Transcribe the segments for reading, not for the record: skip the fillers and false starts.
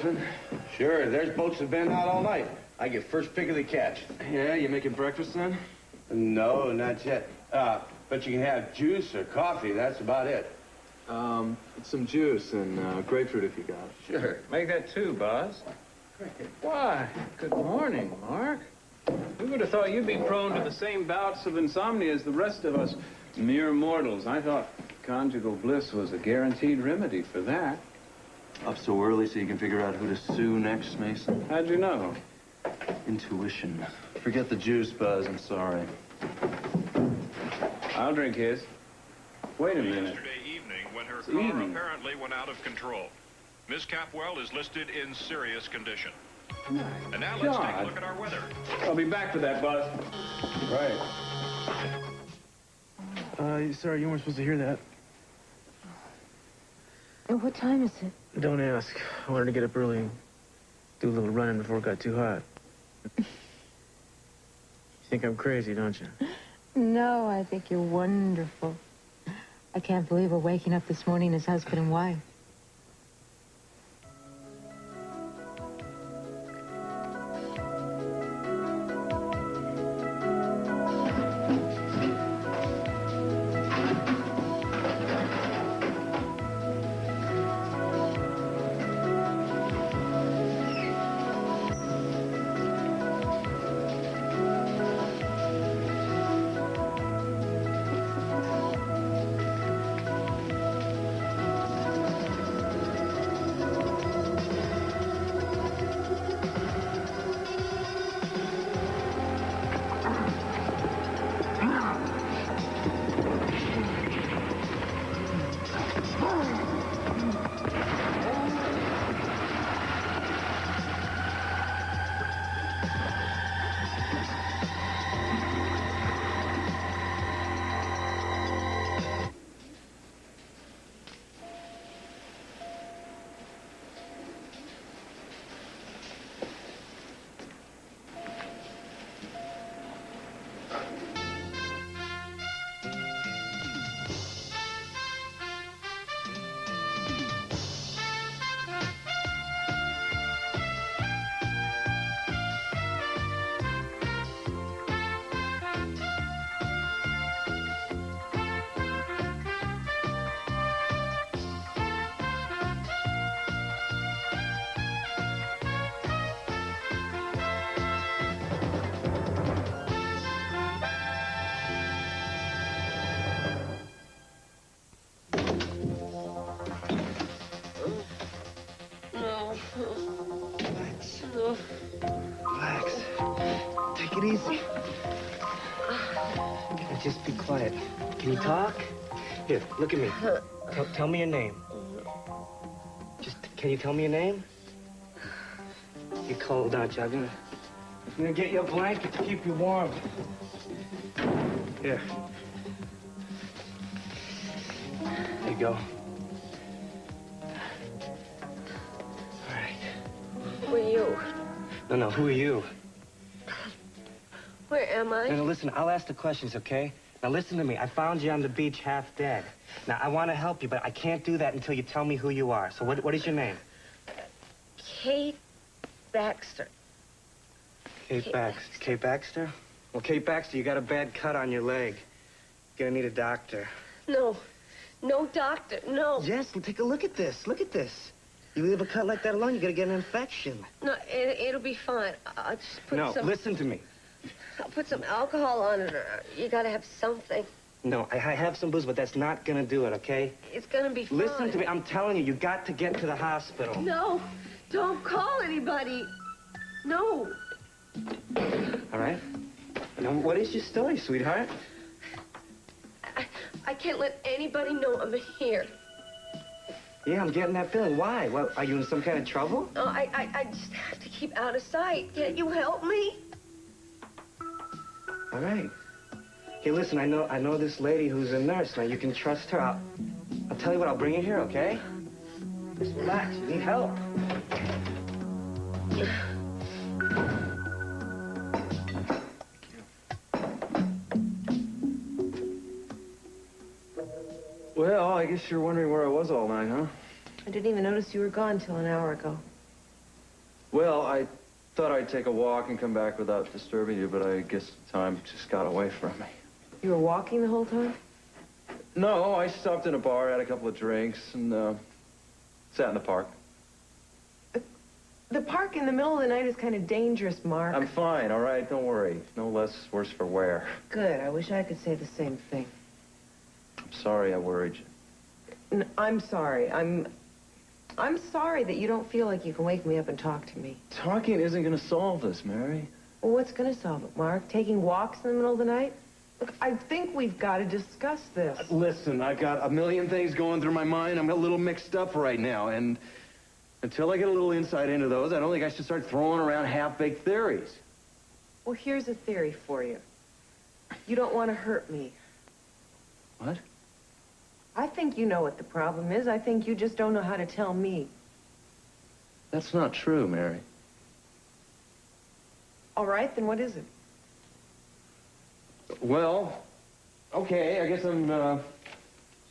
Captain? Sure, there's boats that have been out all night. I get first pick of the catch. Yeah, you making breakfast then? No, not yet. But you can have juice or coffee, that's about it. Some juice and grapefruit if you got it. Sure. Make that two, boss. Why, good morning, Mark. Who would have thought you'd be prone to the same bouts of insomnia as the rest of us mere mortals? I thought conjugal bliss was a guaranteed remedy for that. Up so early so you can figure out who to sue next, Mason? How'd you know? Intuition. Forget the juice, Buzz. I'm sorry. I'll drink his. Wait a minute. Yesterday evening, when her car apparently went out of control. Miss Capwell is listed in serious condition. And now let's take a look at our weather. I'll be back for that, Buzz. Right. Sorry, you weren't supposed to hear that. What time is it? Don't ask. I wanted to get up early and do a little running before it got too hot. You think I'm crazy, don't you? No, I think you're wonderful. I can't believe we're waking up this morning as husband and wife. Relax. Take it easy. Just be quiet. Can you talk? Here, look at me. Tell me your name. Can you tell me your name? You're cold, aren't you? I'm gonna get you a blanket to keep you warm. Here. There you go. All right. Who are you? No, who are you? Where am I? No, listen, I'll ask the questions, okay? Now, listen to me. I found you on the beach half dead. Now, I want to help you, but I can't do that until you tell me who you are. So what is your name? Kate Baxter. Kate Baxter. Kate Baxter? Well, Kate Baxter, you got a bad cut on your leg. You're gonna need a doctor. No. No doctor, no. Yes, well, take a look at this. Look at this. You leave a cut like that alone, you're gonna get an infection. No, it'll be fine. I'll just put some... No, listen to me. I'll put some alcohol on it, or you gotta have something. No, I have some booze, but that's not gonna do it, okay? It's gonna be fine. Listen to me. I'm telling you, you got to get to the hospital. No, don't call anybody. No. All right. Now, what is your story, sweetheart? I can't let anybody know I'm here. Yeah, I'm getting that feeling. Why? Well, are you in some kind of trouble? No, I just have to keep out of sight. Can't you help me? All right. Hey, listen, I know this lady who's a nurse. Now, you can trust her. I'll tell you what, I'll bring you here, okay? Just relax. You need help. Well, I guess you're wondering where I was all night, huh? I didn't even notice you were gone till an hour ago. Well, I thought I'd take a walk and come back without disturbing you, but I guess time just got away from me. You were walking the whole time? No, I stopped in a bar, had a couple of drinks, and sat in the park. The park in the middle of the night is kind of dangerous, Mark. I'm fine, all right? Don't worry. No less worse for wear. Good. I wish I could say the same thing. I'm sorry I worried you. I'm sorry. I'm sorry that you don't feel like you can wake me up and talk to me. Talking isn't going to solve this, Mary. Well, what's going to solve it, Mark? Taking walks in the middle of the night? Look, I think we've got to discuss this. Listen, I've got a million things going through my mind. I'm a little mixed up right now, and until I get a little insight into those, I don't think I should start throwing around half-baked theories. Well, here's a theory for you. You don't want to hurt me. What? I think you know what the problem is. I think you just don't know how to tell me. That's not true, Mary. All right, then what is it? Well, okay, I guess I'm just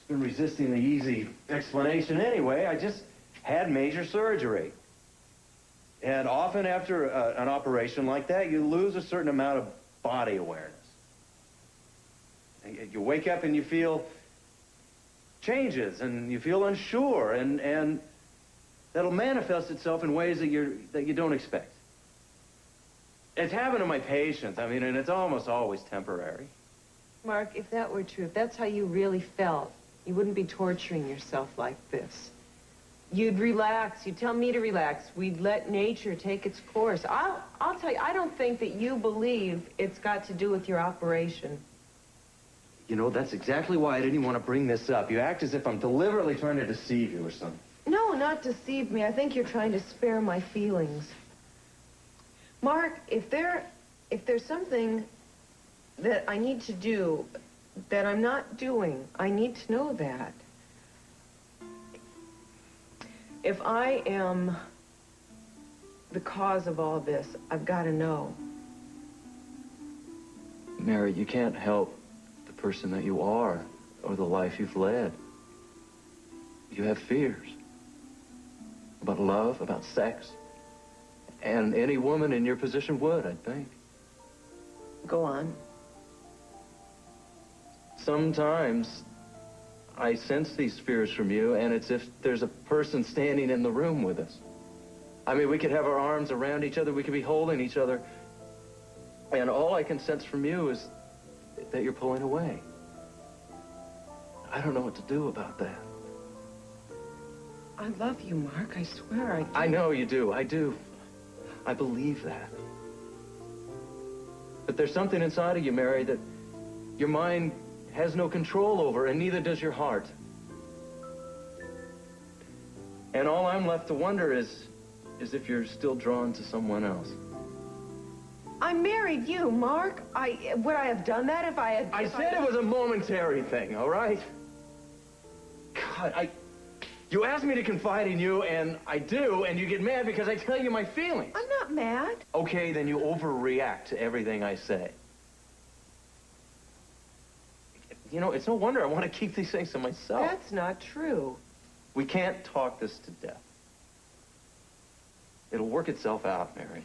been resisting the easy explanation anyway. I just had major surgery. And often after an operation like that, you lose a certain amount of body awareness. You wake up and you feel changes, and you feel unsure, and that'll manifest itself in ways that you don't expect. It's happened to my patients, I mean, and it's almost always temporary. Mark, if that were true, if that's how you really felt, you wouldn't be torturing yourself like this. You'd relax. You'd tell me to relax. We'd let nature take its course. I'll tell you, I don't think that you believe it's got to do with your operation. You know, that's exactly why I didn't want to bring this up. You act as if I'm deliberately trying to deceive you or something. No, not deceive me. I think you're trying to spare my feelings. Mark, if there's something that I need to do that I'm not doing, I need to know that. If I am the cause of all this, I've got to know. Mary, you can't help the person that you are or the life you've led. You have fears about love, about sex. And any woman in your position would, I think. Go on. Sometimes I sense these fears from you, and it's if there's a person standing in the room with us. I mean, we could have our arms around each other, we could be holding each other, and all I can sense from you is that you're pulling away. I don't know what to do about that. I love you, Mark. I swear I do. I know you do. I do. I believe that. But there's something inside of you, Mary, that your mind has no control over, and neither does your heart. And all I'm left to wonder is if you're still drawn to someone else. I married you, Mark. Would I have done that if I had... I said it was a momentary thing, all right? God, you asked me to confide in you, and I do, and you get mad because I tell you my feelings. I'm not mad. Okay, then you overreact to everything I say. You know, it's no wonder I want to keep these things to myself. That's not true. We can't talk this to death. It'll work itself out, Mary.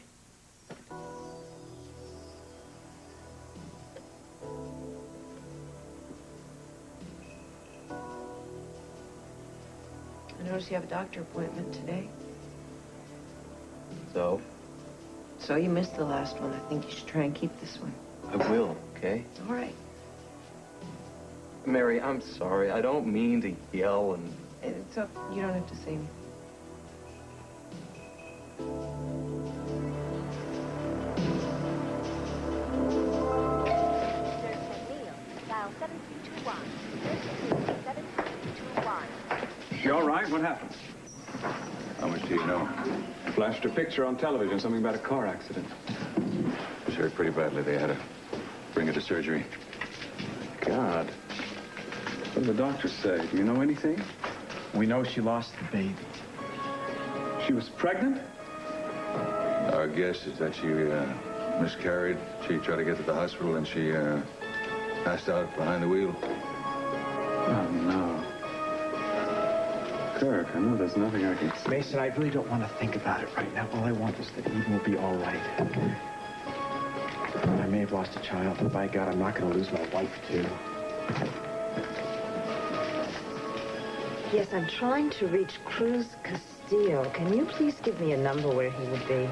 I noticed you have a doctor appointment today. So? So you missed the last one. I think you should try and keep this one. I will, okay? All right. Mary, I'm sorry. I don't mean to yell and... It's up. You don't have to say anything. Dial 7321. 7321. You all right? What happened? How much do you know? Flashed a picture on television, something about a car accident. She was hurt pretty badly. They had to bring her to surgery. God. What did the doctor say? Do you know anything? We know she lost the baby. She was pregnant? Our guess is that she miscarried. She tried to get to the hospital, and she passed out behind the wheel. Oh, no. Kirk, I know there's nothing I can... Mason, I really don't want to think about it right now. All I want is that Eden will be all right. I may have lost a child, but by God, I'm not going to lose my wife, too. Yes, I'm trying to reach Cruz Castillo. Can you please give me a number where he would be?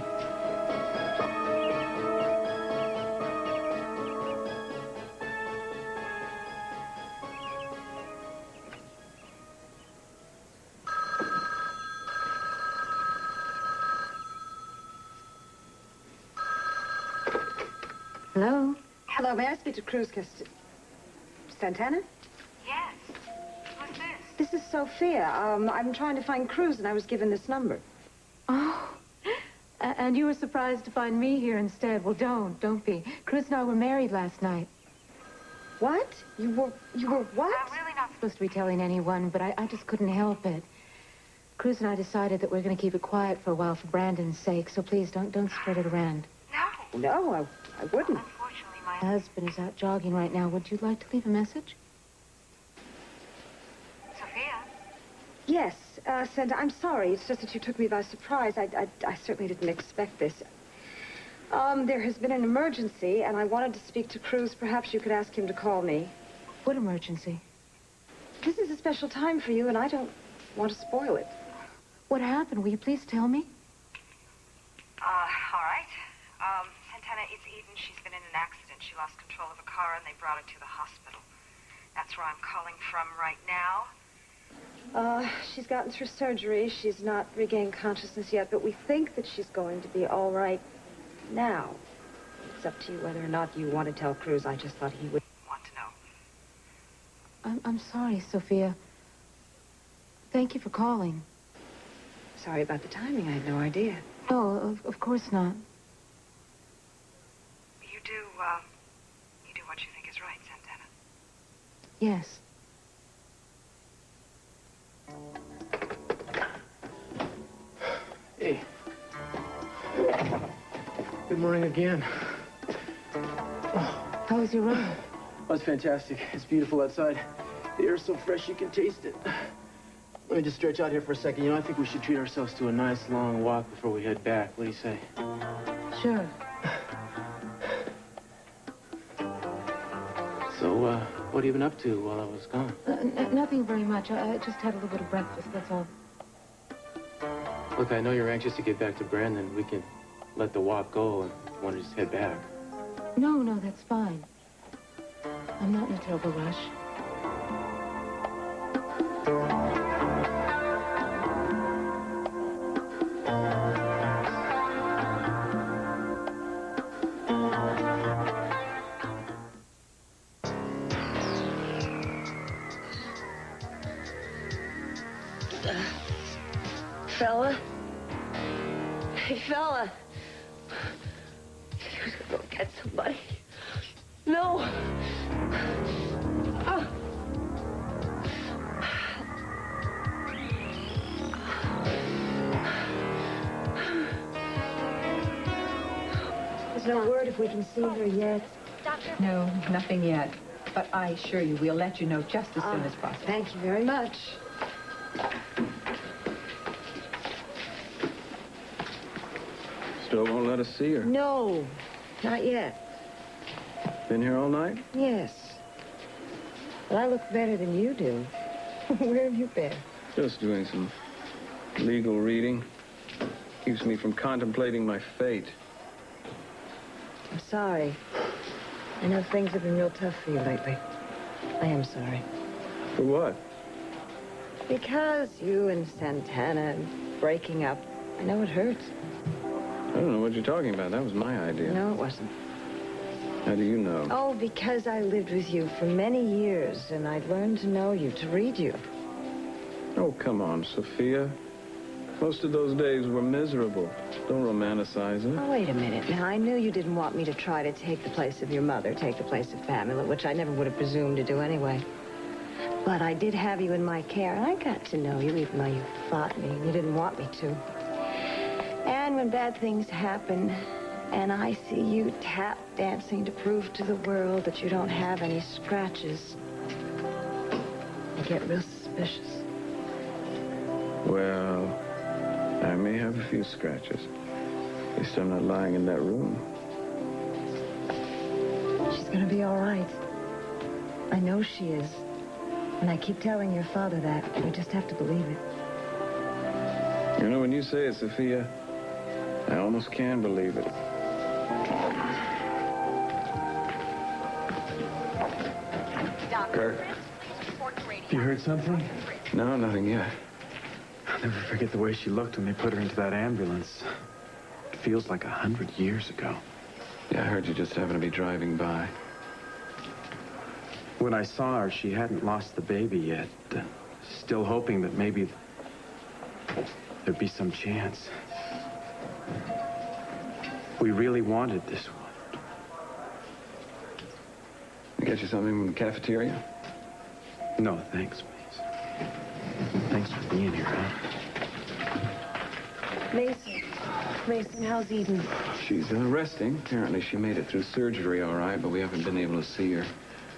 Hello? Hello, may I speak to Cruz Castillo? Santana? Yes. Who's this? This is Sophia. I'm trying to find Cruz, and I was given this number. Oh, and you were surprised to find me here instead. Well, don't be. Cruz and I were married last night. What? You were what? I'm really not Supposed to be telling anyone, but I just couldn't help it. Cruz and I decided that we're going to keep it quiet for a while for Brandon's sake, so please don't spread it around. No. No, I wouldn't. Unfortunately, My my... husband is out jogging right now. Would you like to leave a message? Sophia? Yes, Santa, I'm sorry. It's just that you took me by surprise. I certainly didn't expect this. There has been an emergency, and I wanted to speak to Cruz. Perhaps you could ask him to call me. What emergency? This is a special time for you, and I don't want to spoil it. What happened? Will you please tell me? All right. Santana, it's Eden. She's been in an accident. She lost control of a car, and they brought her to the hospital. That's where I'm calling from right now. She's gotten through surgery. She's not regained consciousness yet, but we think that she's going to be all right now. It's up to you whether or not you want to tell Cruz. I just thought he would Want to know. I'm sorry, Sophia. Thank you for calling. Sorry about the timing. I had no idea. No, of course not. You do what you think is right, Santana. Yes. Hey. Good morning again. How was your run? Oh, it's fantastic. It's beautiful outside. The air's so fresh you can taste it. Let me just stretch out here for a second. You know, I think we should treat ourselves to a nice long walk before we head back. What do you say? Sure. So, what have you been up to while I was gone? Nothing very much. I just had a little bit of breakfast, that's all. Look, I know you're anxious to get back to Brandon. We can let the walk go and want to just head back. No, that's fine. I'm not in a terrible rush. Fella? Hey, fella. He was gonna go get somebody. No. Oh. There's no word if we can see her yet. No, nothing yet. But I assure you, we'll let you know just as soon as possible. Thank you very much. Still won't let us see her. No, not yet. Been here all night? Yes. But I look better than you do. Where have you been? Just doing some legal reading. Keeps me from contemplating my fate. I'm sorry. I know things have been real tough for you lately. I am sorry. For what? Because you and Santana breaking up, I know it hurts. I don't know what you're talking about. That was my idea. No, it wasn't. How do you know? Oh, because I lived with you for many years, and I'd learned to know you, to read you. Oh, come on, Sophia. Most of those days were miserable. Don't romanticize it. Oh, wait a minute. Now, I knew you didn't want me to try to take the place of your mother, take the place of Pamela, which I never would have presumed to do anyway. But I did have you in my care, and I got to know you, even though you fought me and you didn't want me to. And when bad things happen, and I see you tap dancing to prove to the world that you don't have any scratches, I get real suspicious. Well, I may have a few scratches. At least I'm not lying in that room. She's gonna be all right. I know she is. And I keep telling your father that. We just have to believe it. You know, when you say it, Sophia, I almost can believe it. Kirk? You heard something? No, nothing yet. I'll never forget the way she looked when they put her into that ambulance. It feels like 100 years ago. Yeah, I heard you just happened to be driving by. When I saw her, she hadn't lost the baby yet. Still hoping that maybe there'd be some chance. We really wanted this one. I get you something from the cafeteria? No, thanks, Mason. Thanks for being here, huh? Mason, how's Eden? She's resting. Apparently she made it through surgery all right, but we haven't been able to see her.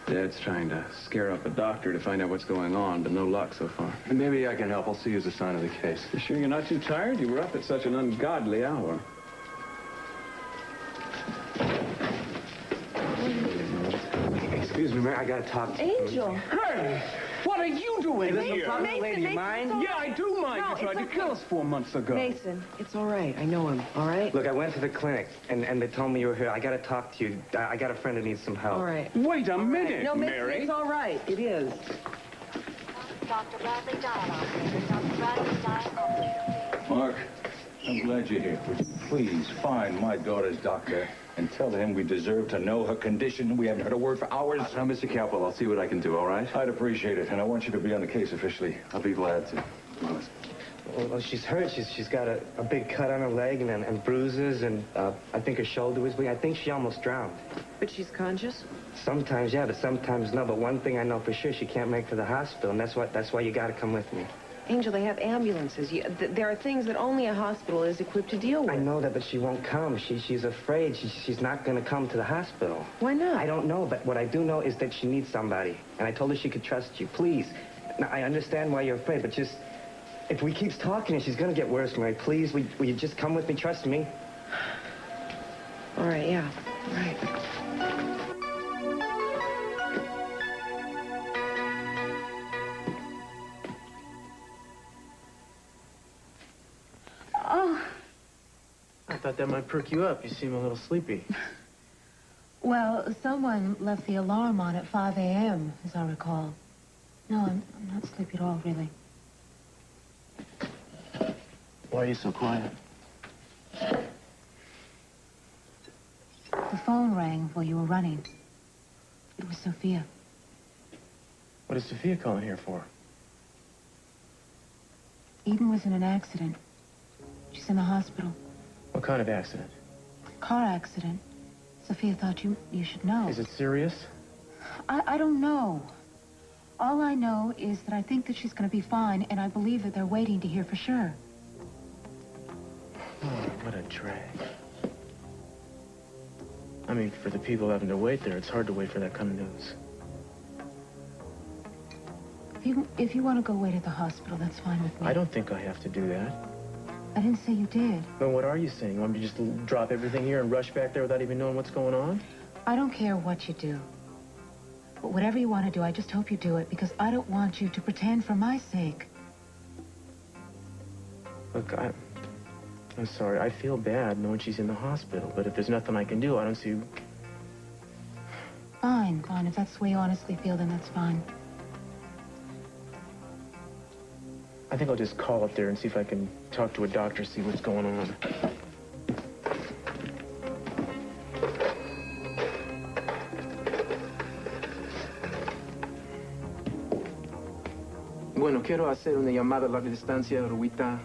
Dad's trying to scare up a doctor to find out what's going on, but no luck so far. Maybe I can help. I'll see you as a sign of the case. You sure you're not too tired? You were up at such an ungodly hour. Excuse me, Mary, I gotta talk to you. Angel. Hey! What are you doing Hey, here? listen, lady, you mind? Yeah, I do mind. You tried to kill us 4 months ago. Mason, it's all right. I know him, all right? Look, I went to the clinic, and they told me you were here. I gotta talk to you. I got a friend who needs some help. All right. Wait a minute, No, Mason, Mary. it's all right. It is. Dr. Bradley, dial operator. Dr. Bradley, dial operator, please. Mark, I'm glad you're here. Would you please find my daughter's doctor and tell him we deserve to know her condition? We haven't heard a word for hours. Now, Mr. Capwell, I'll see what I can do, all right? I'd appreciate it, and I want you to be on the case officially. I'll be glad to. Well, she's hurt. She's got a big cut on her leg and bruises, and I think her shoulder was weak. I think she almost drowned. But she's conscious? Sometimes, yeah, but sometimes no. But one thing I know for sure, she can't make it to the hospital, and that's why you gotta come with me. Angel, they have ambulances. There are things that only a hospital is equipped to deal with. I know that, but she won't come. She's afraid. She's not gonna come to the hospital. Why not? I don't know, but what I do know is that she needs somebody, and I told her she could trust you. Please. Now, I understand why you're afraid, but just... If we keep talking, she's gonna get worse, Mary. Please, will you just come with me? Trust me. All right, yeah. All right. Oh, I thought that might perk you up. You seem a little sleepy. well, someone left the alarm on at 5 a.m., as I recall. No, I'm not sleepy at all, really. Why are you so quiet? The phone rang while you were running. It was Sophia. What is Sophia calling here for? Eden was in an accident. She's in the hospital. What kind of accident? Car accident. Sophia thought you should know. Is it serious? I don't know. All I know is that I think that she's going to be fine, and I believe that they're waiting to hear for sure. Oh, what a drag. I mean, for the people having to wait there, it's hard to wait for that kind of news. If you want to go wait at the hospital, that's fine with me. I don't think I have to do that. I didn't say you did. Then what are you saying? You want me to just drop everything here and rush back there without even knowing what's going on? I don't care what you do. But whatever you want to do, I just hope you do it, because I don't want you to pretend for my sake. Look, I'm sorry. I feel bad knowing she's in the hospital, but if there's nothing I can do, I don't see... Fine. If that's the way you honestly feel, then that's fine. I think I'll just call up there and see if I can talk to a doctor, see what's going on. Bueno, quiero hacer una llamada a larga distancia, Ruita.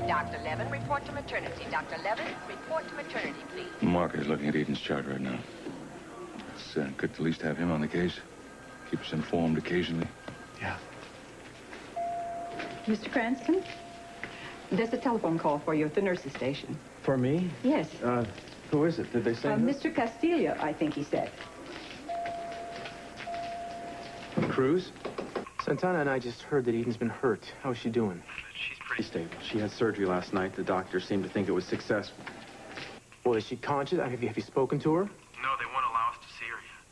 Dr. Levin, report to maternity. Dr. Levin, report to maternity, please. Mark is looking at Eden's chart right now. It's good to at least have him on the case. Keep us informed occasionally. Yeah. Mr. Cranston, there's a telephone call for you at the nurse's station. For me? Yes. Who is it? Did they say who? Mr. Castillo, I think he said. Cruz? Santana and I just heard that Eden's been hurt. How's she doing? She's pretty stable. She had surgery last night. The doctors seemed to think it was successful. Well, is she conscious? Have you spoken to her? No, they won't allow us to see her yet.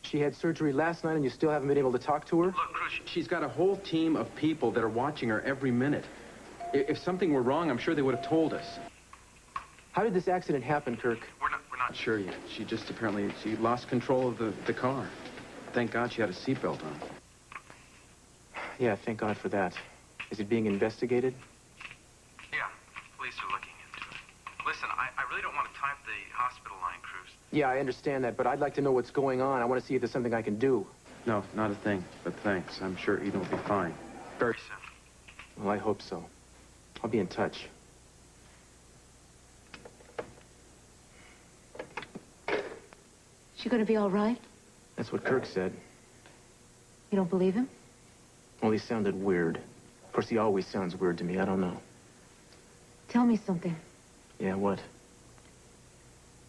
She had surgery last night and you still haven't been able to talk to her? Look, Cruz, she's got a whole team of people that are watching her every minute. If something were wrong, I'm sure they would have told us. How did this accident happen, Kirk? We're not sure yet. She just apparently, she lost control of the car. Thank God she had a seatbelt on. Yeah, thank God for that. Is it being investigated? Yeah, police are looking into it. Listen, I really don't want to type the hospital line, Cruz. Yeah, I understand that, but I'd like to know what's going on. I want to see if there's something I can do. No, not a thing, but thanks. I'm sure Eden will be fine. Very soon. Well, I hope so. I'll be in touch. She gonna be all right? That's what Kirk said. You don't believe him? Well, he sounded weird. Of course, he always sounds weird to me. I don't know. Tell me something. Yeah, what?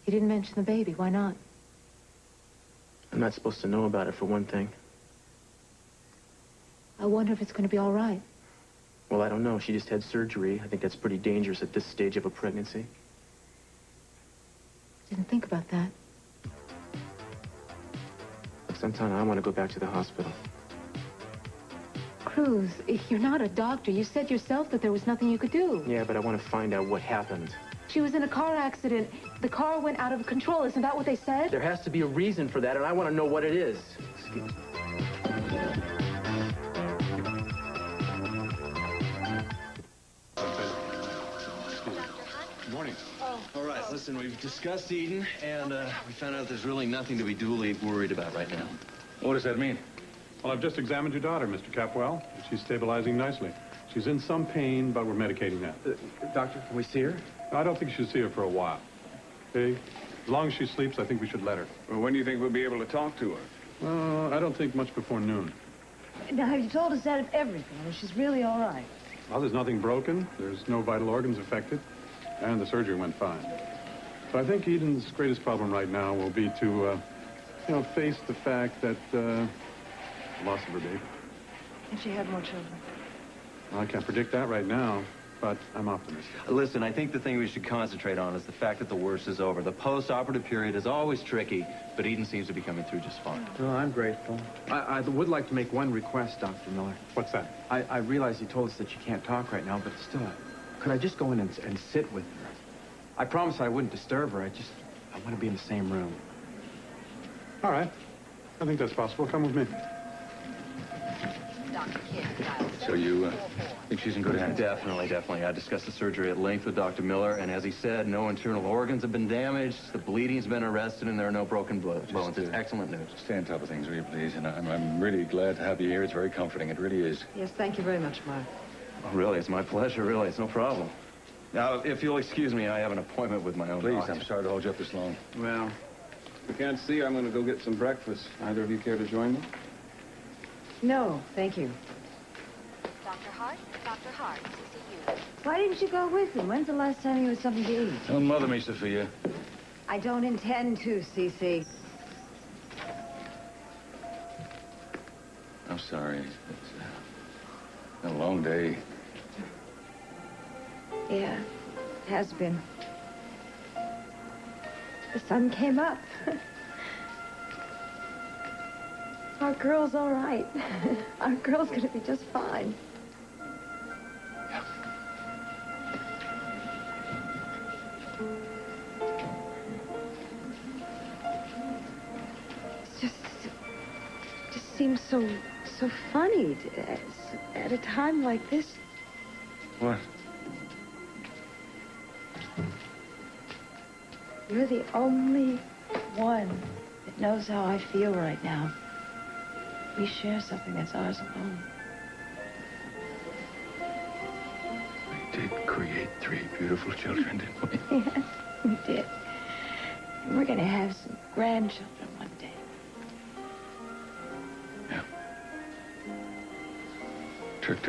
You didn't mention the baby. Why not? I'm not supposed to know about it, for one thing. I wonder if it's gonna be all right. Well, I don't know. She just had surgery. I think that's pretty dangerous at this stage of a pregnancy. Didn't think about that. Look, Santana, I want to go back to the hospital. Cruz, you're not a doctor. You said yourself that there was nothing you could do. Yeah, but I want to find out what happened. She was in a car accident. The car went out of control. Isn't that what they said? There has to be a reason for that, and I want to know what it is. Excuse me. Good morning. All right, listen, we've discussed Eden, and we found out there's really nothing to be duly worried about right now. What does that mean? Well, I've just examined your daughter, Mr. Capwell. She's stabilizing nicely. She's in some pain, but we're medicating that. Doctor, can we see her? I don't think you should see her for a while. Okay? As long as she sleeps, I think we should let her. Well, when do you think we'll be able to talk to her? I don't think much before noon. Now, have you told us that of everything? I mean, she's really all right. Well, there's nothing broken. There's no vital organs affected. And the surgery went fine. So I think Eden's greatest problem right now will be to, face the fact that, loss of her baby. And she had more children. Well, I can't predict that right now, but I'm optimistic. Listen, I think the thing we should concentrate on is the fact that the worst is over. The post-operative period is always tricky, but Eden seems to be coming through just fine. Well, I'm grateful. I would like to make one request, Dr. Miller. What's that? I realize you told us that you can't talk right now, but still, could I just go in and sit with her? I promised I wouldn't disturb her. I want to be in the same room. All right. I think that's possible. Come with me. So you think she's in good hands? Definitely, definitely. I discussed the surgery at length with Dr. Miller, and as he said, no internal organs have been damaged, the bleeding's been arrested, and there are no broken bones. It's excellent news. Stay on top of things, will you, please? And I'm really glad to have you here. It's very comforting. It really is. Yes, thank you very much, Mark. Oh, really, it's my pleasure, really. It's no problem. Now, if you'll excuse me, I have an appointment with my own Please, doctor. I'm sorry to hold you up this long. Well, if you can't see her, I'm going to go get some breakfast. Either of you care to join me? No, thank you. Dr. Hart, to see you. Why didn't you go with him? When's the last time you had something to eat? Don't mother me, Sophia. I don't intend to, Cece. I'm sorry. It's been a long day. Yeah, it has been. The sun came up. Our girl's all right. Our girl's gonna be just fine. It just seems so funny at a time like this. What? You're the only one that knows how I feel right now. We share something that's ours alone. We did create 3 beautiful children, didn't we? Yes, we did. And we're gonna have some grandchildren one day. Yeah. Turk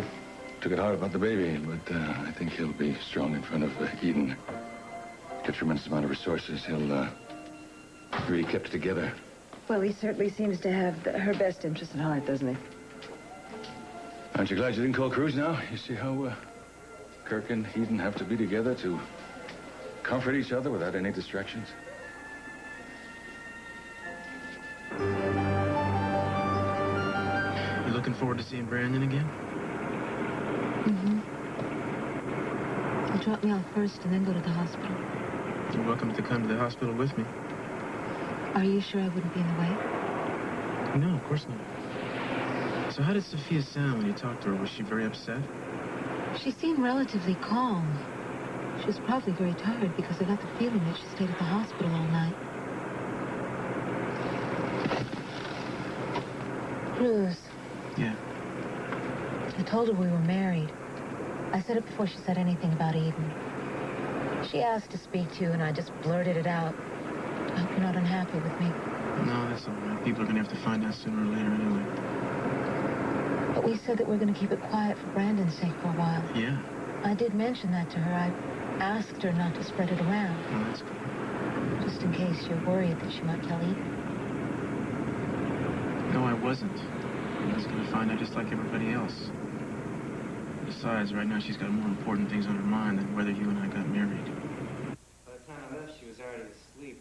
took it hard about the baby, but I think he'll be strong in front of Eden. Got a tremendous amount of resources. He'll really kept it together. Well, he certainly seems to have her best interest at heart, doesn't he? Aren't you glad you didn't call Cruz now? You see how Kirk and Eden have to be together to comfort each other without any distractions? You looking forward to seeing Brandon again? Mm-hmm. He'll drop me off first and then go to the hospital. You're welcome to come to the hospital with me. Are you sure I wouldn't be in the way? No, of course not. So how did Sophia sound when you talked to her? Was she very upset? She seemed relatively calm. She was probably very tired because I got the feeling that she stayed at the hospital all night. Cruz. Yeah. I told her we were married. I said it before she said anything about Eden. She asked to speak to you, and I just blurted it out. I hope you're not unhappy with me. No, that's all right. People are going to have to find out sooner or later anyway. But we said that we're going to keep it quiet for Brandon's sake for a while. Yeah. I did mention that to her. I asked her not to spread it around. Oh, that's good. Just in case you're worried that she might tell Eden. No, I wasn't. I was going to find out just like everybody else. Besides, right now she's got more important things on her mind than whether you and I got married. By the time I left, she was already asleep.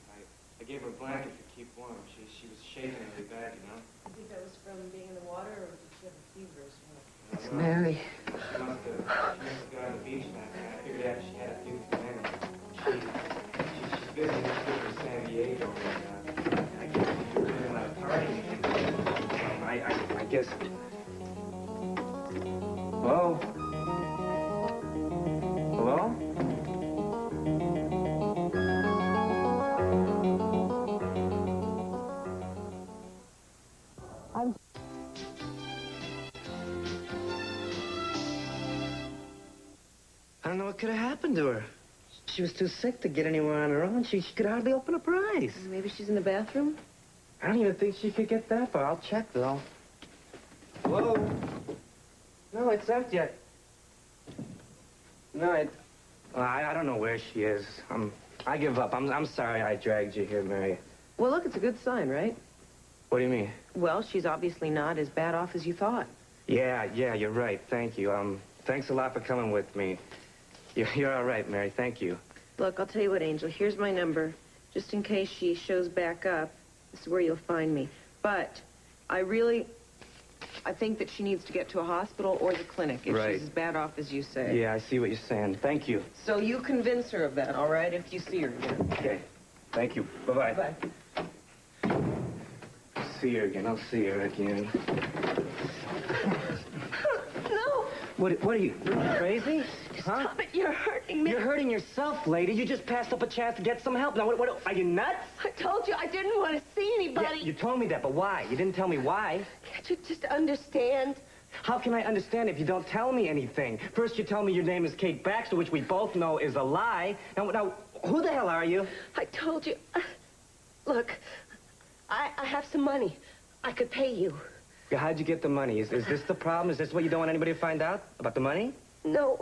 I gave her a blanket to keep warm. She was shaking really bad, you know? I think that was from being in the water, or did she have a fever or something? It's Mary. She must have gone to the beach that night. I figured out she had a few things. She's busy this trip to San Diego. I guess she's doing a lot of partying. I guess... Hello? Hello? I don't know what could have happened to her. She was too sick to get anywhere on her own. She could hardly open up her eyes. Maybe she's in the bathroom? I don't even think she could get that far. I'll check, though. Hello? No, it's empty. No, I don't know where she is. I give up. I'm sorry I dragged you here, Mary. Well, look, it's a good sign, right? What do you mean? Well, she's obviously not as bad off as you thought. Yeah, you're right. Thank you. Thanks a lot for coming with me. You're all right, Mary. Thank you. Look, I'll tell you what, Angel. Here's my number. Just in case she shows back up, this is where you'll find me. But I think that she needs to get to a hospital or the clinic if Right. she's as bad off as you say. Yeah, I see what you're saying. Thank you. So you convince her of that, all right, if you see her again. Okay. Thank you. Bye-bye. Bye. See her again. I'll see her again. No! What are you crazy? Huh? Stop it, you're hurting me. You're hurting yourself, lady. You just passed up a chance to get some help. Now, what are you nuts? I told you I didn't want to see anybody. Yeah, you told me that, but why? You didn't tell me why. Can't you just understand? How can I understand if you don't tell me anything? First, you tell me your name is Kate Baxter, which we both know is a lie. Now, who the hell are you? I told you. Look, I have some money. I could pay you. Yeah, how'd you get the money? Is this the problem? Is this what you don't want anybody to find out? About the money? No,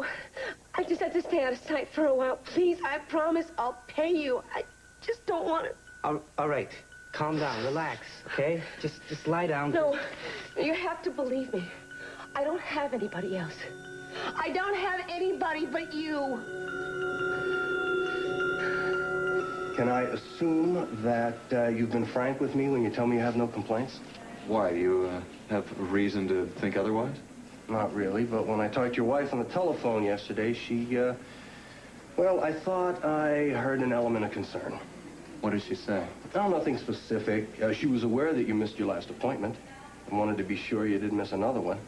I just have to stay out of sight for a while. Please, I promise I'll pay you. I just don't want to. All right. Calm down. Relax, okay? Just lie down. No, you have to believe me. I don't have anybody else. I don't have anybody but you. Can I assume that you've been frank with me when you tell me you have no complaints? Why? Do you have reason to think otherwise? Not really, but when I talked to your wife on the telephone yesterday, she, well, I thought I heard an element of concern. What did she say? Oh, nothing specific. She was aware that you missed your last appointment and wanted to be sure you didn't miss another one.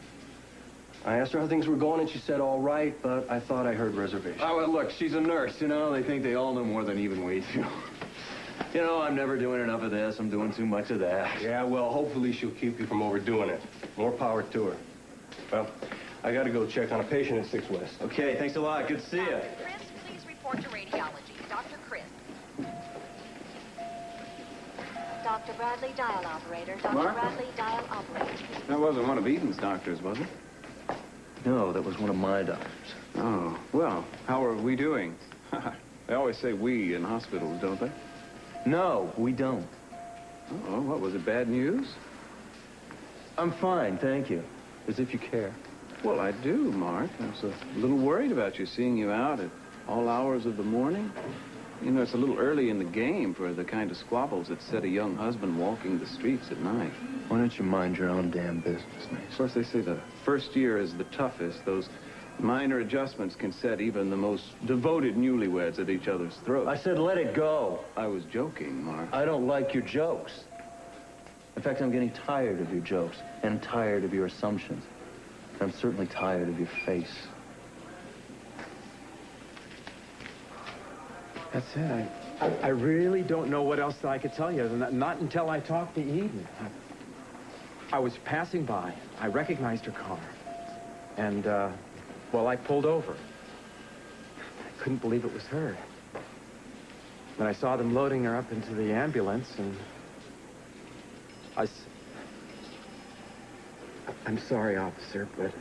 I asked her how things were going, and she said all right, but I thought I heard reservations. Oh, well, look, she's a nurse, you know. They think they all know more than even we do. You know, I'm never doing enough of this. I'm doing too much of that. Yeah, well, hopefully she'll keep you from overdoing it. More power to her. Well, I got to go check on a patient at 6 West. Okay, thanks a lot. Good to see you. Chris, please report to radiology. Dr. Chris. Dr. Bradley, dial operator. Dr. Mark? Bradley, dial operator. That wasn't one of Eden's doctors, was it? No, that was one of my doctors. Oh, well, how are we doing? They always say we in hospitals, don't they? No, we don't. Oh, what, was it bad news? I'm fine, thank you. As if you care. Well, I do, Mark. I was a little worried about you, seeing you out at all hours of the morning. You know, it's a little early in the game for the kind of squabbles that set a young husband walking the streets at night. Why don't you mind your own damn business, Mason? Of course, they say the first year is the toughest. Those minor adjustments can set even the most devoted newlyweds at each other's throats. I said let it go. I was joking, Mark. I don't like your jokes. In fact, I'm getting tired of your jokes and tired of your assumptions. I'm certainly tired of your face. That's it. I really don't know what else I could tell you. Not until I talked to Eden. I was passing by. I recognized her car. And, well, I pulled over. I couldn't believe it was her. Then I saw them loading her up into the ambulance, and I'm sorry, officer, but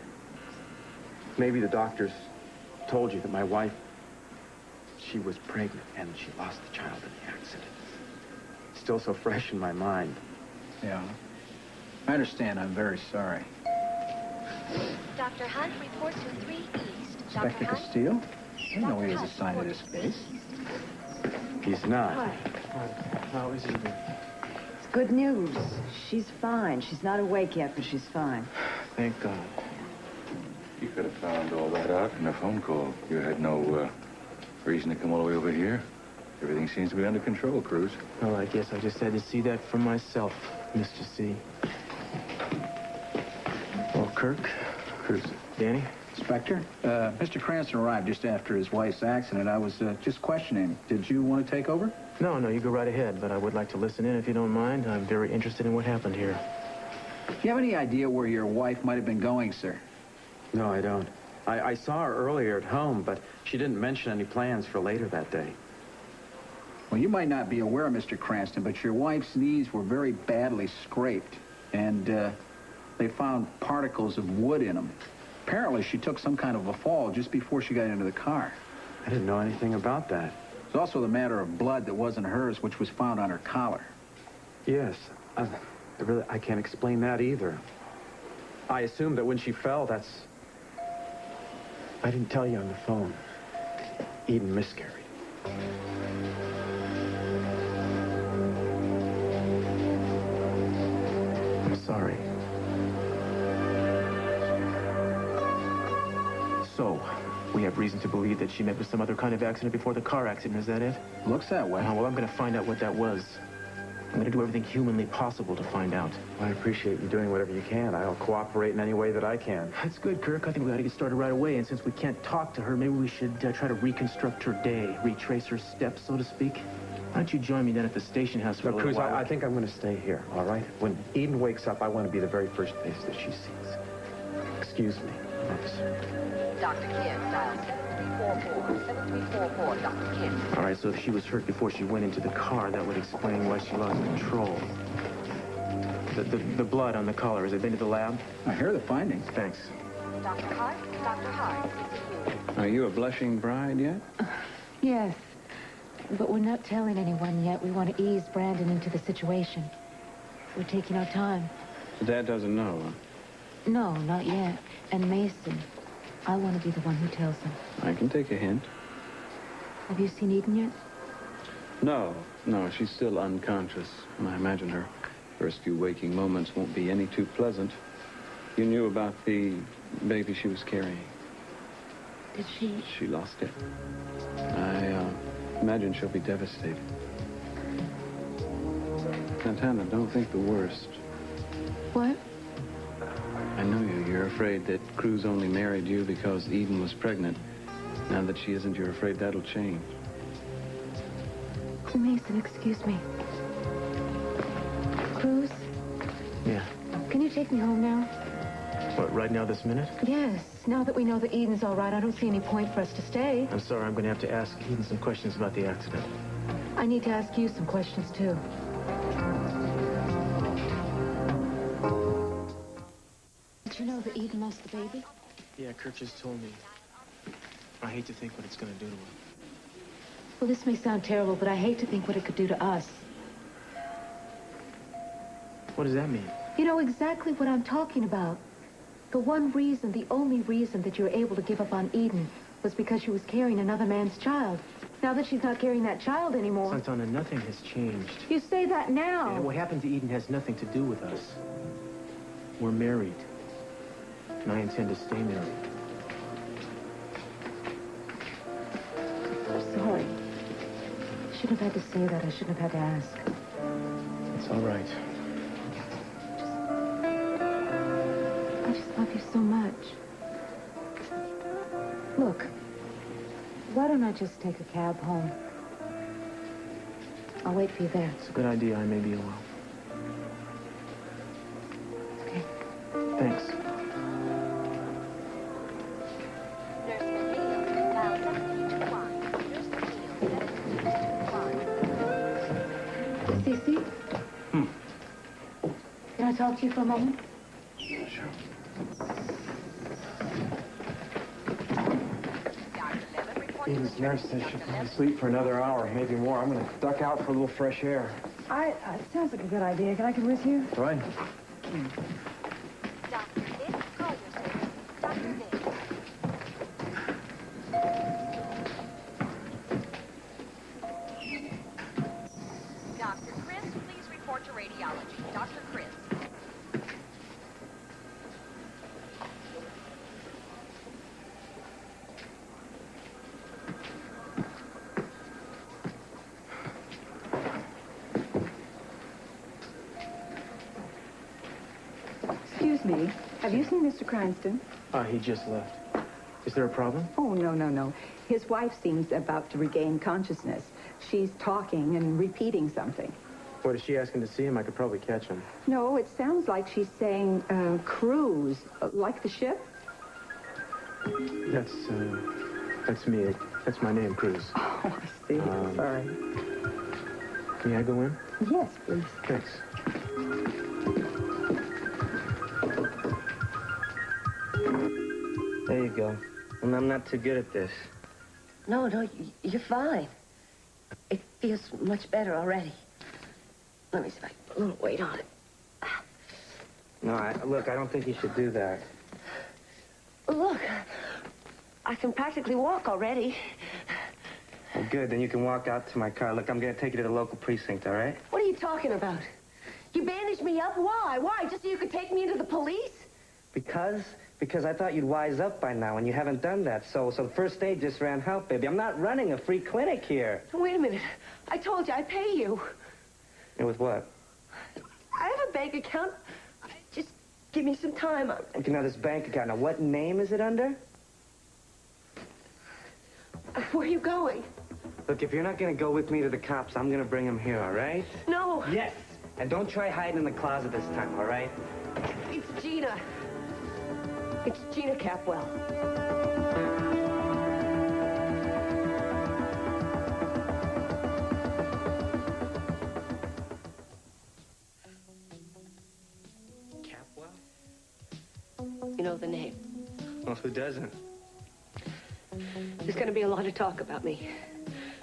maybe the doctors told you that my wife, she was pregnant and she lost the child in the accident. It's still so fresh in my mind. Yeah. I understand. I'm very sorry. Dr. Hunt, report to 3 East. Inspector Castile? I didn't know he was assigned to this case. He's not. Hi. How is he? It's good news. She's fine. She's not awake yet, but she's fine. Thank God. You could have found all that out in a phone call. You had no reason to come all the way over here. Everything seems to be under control, Cruz. Well, I guess I just had to see that for myself, Mr. C. Well, Kirk, Cruz, Danny? Inspector, Mr. Cranston arrived just after his wife's accident. I was just questioning him. Did you want to take over? No, you go right ahead, but I would like to listen in if you don't mind. I'm very interested in what happened here. Do you have any idea where your wife might have been going, sir? No, I don't. I saw her earlier at home, but she didn't mention any plans for later that day. Well, you might not be aware, Mr. Cranston, but your wife's knees were very badly scraped, and they found particles of wood in them. Apparently, she took some kind of a fall just before she got into the car. I didn't know anything about that. There's also the matter of blood that wasn't hers, which was found on her collar. Yes. I can't explain that either. I assumed that when she fell, I didn't tell you on the phone. Eden miscarried. I'm sorry. So, we have reason to believe that she met with some other kind of accident before the car accident, is that it? Looks that way. Well, I'm going to find out what that was. I'm going to do everything humanly possible to find out. I appreciate you doing whatever you can. I'll cooperate in any way that I can. That's good, Kirk. I think we ought to get started right away, and since we can't talk to her, maybe we should try to reconstruct her day, retrace her steps, so to speak. Why don't you join me then at the station house for a little Cruz, while? I think I'm going to stay here, all right? When Eden wakes up, I want to be the very first face that she sees. Excuse me, officer. Dr. Kidd, dial 7344. 7344, Dr. Kidd. All right, so if she was hurt before she went into the car, that would explain why she lost control. The blood on the collar, has it been to the lab? I hear the findings. Thanks. Dr. Hart, Dr. Hart, it's you. Are you a blushing bride yet? Yes, but we're not telling anyone yet. We want to ease Brandon into the situation. We're taking our time. Dad doesn't know, huh? No, not yet. And Mason, I want to be the one who tells him. I can take a hint. Have you seen Eden yet? No, she's still unconscious. And I imagine her first few waking moments won't be any too pleasant. You knew about the baby she was carrying. Did she? She lost it. I imagine she'll be devastated. Santana, don't think the worst. What? I know you. You're afraid that Cruz only married you because Eden was pregnant. Now that she isn't, you're afraid that'll change. Oh, Mason, excuse me. Cruz? Yeah. Can you take me home now? What, right now, this minute? Yes. Now that we know that Eden's all right, I don't see any point for us to stay. I'm sorry, I'm going to have to ask Eden some questions about the accident. I need to ask you some questions, too. Did you know that Eden lost the baby? Yeah, Kurt just told me. I hate to think what it's going to do to her. Well, this may sound terrible, but I hate to think what it could do to us. What does that mean? You know exactly what I'm talking about. The one reason, the only reason that you were able to give up on Eden was because she was carrying another man's child. Now that she's not carrying that child anymore... Santana, nothing has changed. You say that now. And what happened to Eden has nothing to do with us. We're married. And I intend to stay married. I'm sorry. I shouldn't have had to say that. I shouldn't have had to ask. It's all right. I just love you so much. Look, why don't I just take a cab home? I'll wait for you there. It's a good idea. I may be a while. Okay. Thanks. Cece? Can I talk to you for a moment? Sure. Eden's nurse says she'll probably sleep for another hour, maybe more. I'm gonna duck out for a little fresh air. It sounds like a good idea. Can I come with you? Go ahead. Dr. Chris, please report to radiology. Dr. Chris. Excuse me. Have you seen Mr. Cranston? He just left. Is there a problem? Oh, no. His wife seems about to regain consciousness. She's talking and repeating something. What, is she asking to see him? I could probably catch him. No, it sounds like she's saying cruise, like the ship. That's me. That's my name, Cruz. Oh, I see. Sorry. May I go in? Yes, please. Thanks. There you go. And I'm not too good at this. No, you're fine. It feels much better already. Let me see if I can put a little weight on it. No, look, I don't think you should do that. Look, I can practically walk already. Well, good, then you can walk out to my car. Look, I'm gonna take you to the local precinct, all right? What are you talking about? You bandaged me up? Why? Why? Just so you could take me into the police? Because I thought you'd wise up by now, and you haven't done that. So the first aid just ran out, baby. I'm not running a free clinic here. Wait a minute. I told you I'd pay you. And with what? I have a bank account. Just give me some time. Okay, now this bank account. Now, what name is it under? Where are you going? Look, if you're not gonna go with me to the cops, I'm gonna bring them here, all right? No. Yes. And don't try hiding in the closet this time, all right? It's Gina. It's Gina Capwell. Capwell? You know the name. Well, who doesn't? There's going to be a lot of talk about me.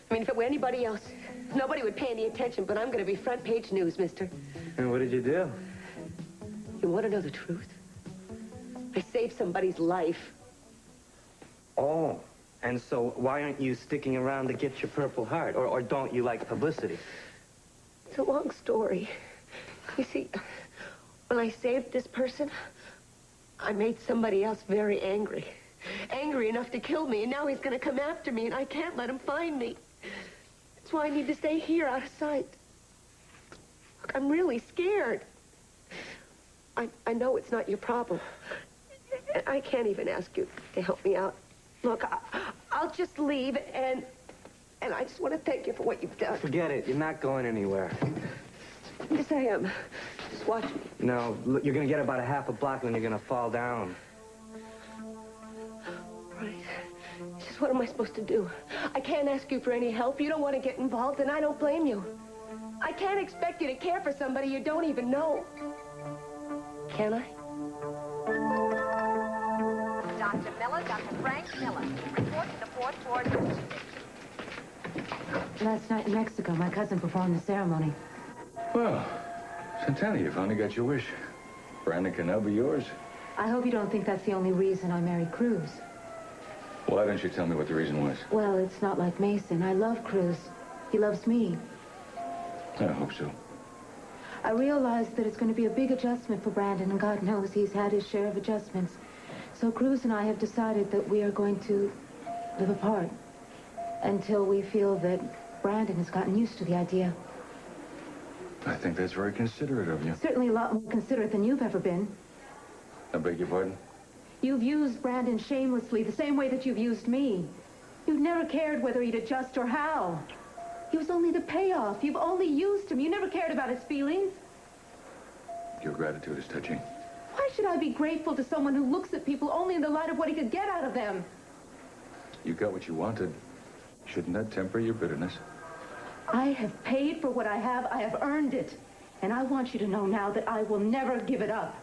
I mean, if it were anybody else, nobody would pay any attention, but I'm going to be front page news, mister. And what did you do? You want to know the truth? I saved somebody's life. Oh, and so why aren't you sticking around to get your Purple Heart? Or don't you like publicity? It's a long story. You see, when I saved this person, I made somebody else very angry. Angry enough to kill me, and now he's going to come after me, and I can't let him find me. That's why I need to stay here out of sight. Look, I'm really scared. I know it's not your problem. I can't even ask you to help me out. Look, I'll just leave, and I just want to thank you for what you've done. Forget it. You're not going anywhere. Yes, I am. Just watch me. No, look, you're going to get about a half a block, and then you're going to fall down. Right. Just what am I supposed to do? I can't ask you for any help. You don't want to get involved, and I don't blame you. I can't expect you to care for somebody you don't even know. Can I? Dr. Miller, Dr. Frank Miller. Report to the fourth floor news station. Last night in Mexico, my cousin performed the ceremony. Well, Santana, you finally got your wish. Brandon can now be yours. I hope you don't think that's the only reason I married Cruz. Why didn't you tell me what the reason was? Well, it's not like Mason. I love Cruz. He loves me. I hope so. I realize that it's going to be a big adjustment for Brandon, and God knows he's had his share of adjustments. So Cruz and I have decided that we are going to live apart until we feel that Brandon has gotten used to the idea. I think that's very considerate of you. Certainly a lot more considerate than you've ever been. I beg your pardon? You've used Brandon shamelessly, the same way that you've used me. You've never cared whether he'd adjust or how. He was only the payoff. You've only used him. You never cared about his feelings. Your gratitude is touching. Why should I be grateful to someone who looks at people only in the light of what he could get out of them? You got what you wanted. Shouldn't that temper your bitterness? I have paid for what I have. I have earned it. And I want you to know now that I will never give it up.